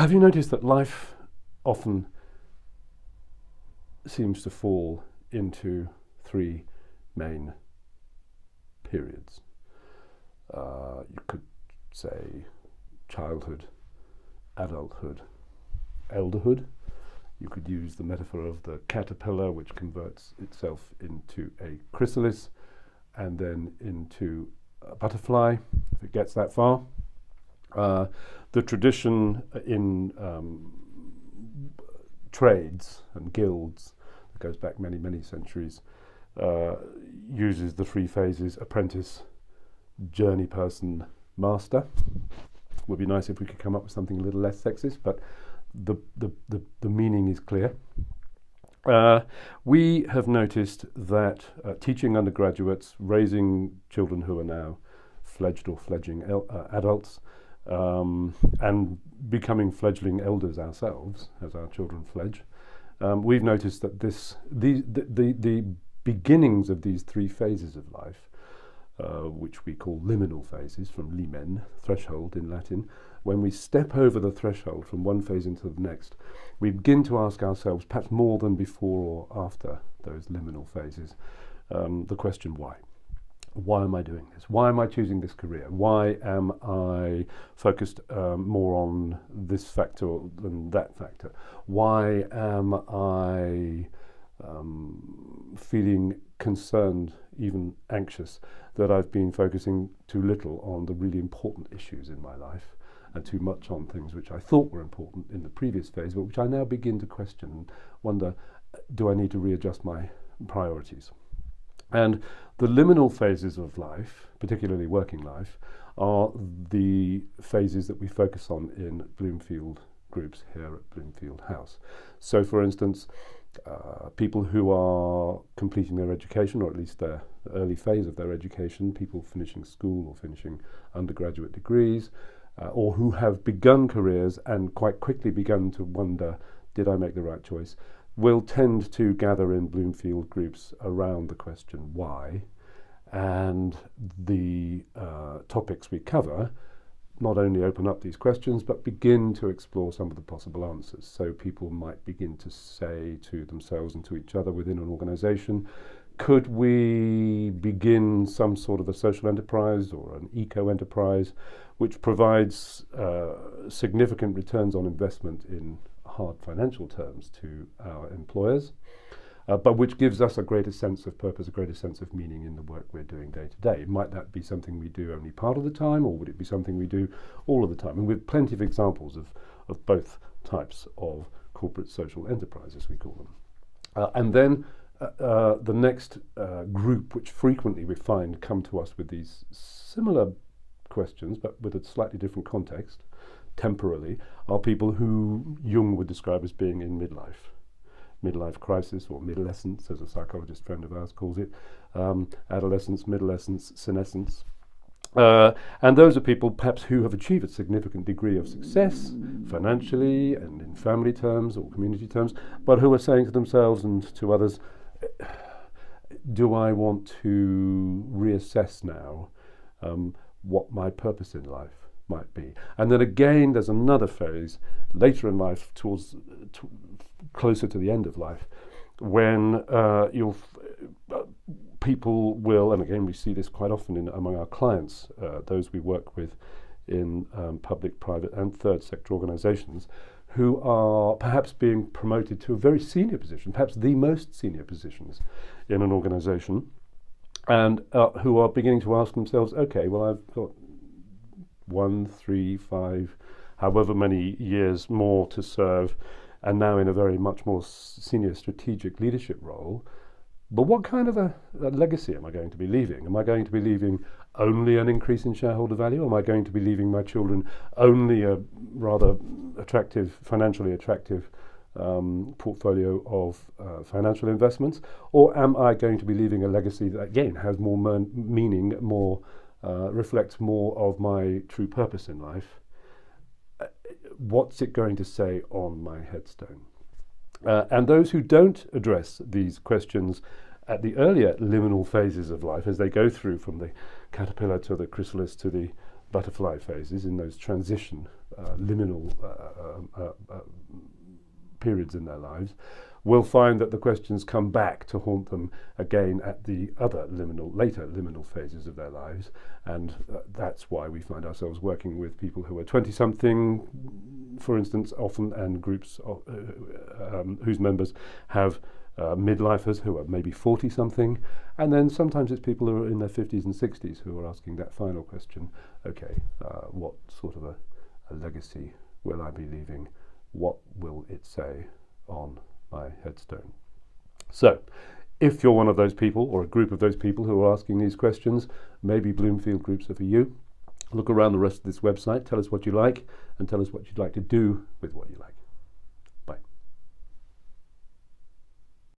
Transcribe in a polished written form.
Have you noticed that life often seems to fall into three main periods? You could say childhood, adulthood, elderhood. You could use the metaphor of the caterpillar, which converts itself into a chrysalis and then into a butterfly, if it gets that far. The tradition in trades and guilds, that goes back many, many centuries, uses the three phases: apprentice, journey person, master. Would be nice if we could come up with something a little less sexist, but the meaning is clear. We have noticed that teaching undergraduates, raising children who are now fledged or fledgling adults, and becoming fledgling elders ourselves as our children fledge, we've noticed that the beginnings of these three phases of life, which we call liminal phases, from limen, threshold in Latin, when we step over the threshold from one phase into the next, we begin to ask ourselves, perhaps more than before or after those liminal phases, the question why. Why am I doing this? Why am I choosing this career? Why am I focused more on this factor than that factor? Why am I feeling concerned, even anxious, that I've been focusing too little on the really important issues in my life and too much on things which I thought were important in the previous phase, but which I now begin to question and wonder, do I need to readjust my priorities? And the liminal phases of life, particularly working life, are the phases that we focus on in Bloomfield Groups here at Bloomfield House. So, for instance, people who are completing their education, or at least their early phase of their education, people finishing school or finishing undergraduate degrees, or who have begun careers and quite quickly begun to wonder, did I make the right choice, will tend to gather in Bloomfield Groups around the question why, and the topics we cover not only open up these questions but begin to explore some of the possible answers. So people might begin to say to themselves and to each other within an organization, could we begin some sort of a social enterprise or an eco-enterprise which provides significant returns on investment in hard financial terms to our employers, but which gives us a greater sense of purpose, a greater sense of meaning in the work we're doing day to day. Might that be something we do only part of the time, or would it be something we do all of the time? And with plenty of examples of both types of corporate social enterprise, as we call them. And then the next group, which frequently we find come to us with these similar questions, but with a slightly different context, temporally, are people who Jung would describe as being in midlife crisis, or midolescence, as a psychologist friend of ours calls it, adolescence, midolescence, senescence. And those are people perhaps who have achieved a significant degree of success financially and in family terms or community terms, but who are saying to themselves and to others, do I want to reassess now what my purpose in life might be? And then again, there's another phase later in life, closer to the end of life, when people will, and again we see this quite often among our clients, those we work with in public, private and third sector organizations, who are perhaps being promoted to a very senior position, perhaps the most senior positions in an organization, and who are beginning to ask themselves, okay, well, I've got 1, 3, 5, however many years more to serve, and now in a very much more senior strategic leadership role. But what kind of a legacy am I going to be leaving? Am I going to be leaving only an increase in shareholder value? Am I going to be leaving my children only a rather attractive, financially attractive portfolio of financial investments? Or am I going to be leaving a legacy that, again, has more meaning, more reflects more of my true purpose in life? What's it going to say on my headstone? And those who don't address these questions at the earlier liminal phases of life, as they go through from the caterpillar to the chrysalis to the butterfly phases, in those transition liminal periods in their lives, will find that the questions come back to haunt them again at the other later liminal phases of their lives. And that's why we find ourselves working with people who are 20-something, for instance, often, and groups whose members have midlifers who are maybe 40-something. And then sometimes it's people who are in their 50s and 60s who are asking that final question, okay, what sort of a legacy will I be leaving? What will it say on my headstone? So, if you're one of those people, or a group of those people who are asking these questions, maybe Bloomfield Groups are for you. Look around the rest of this website, tell us what you like, and tell us what you'd like to do with what you like.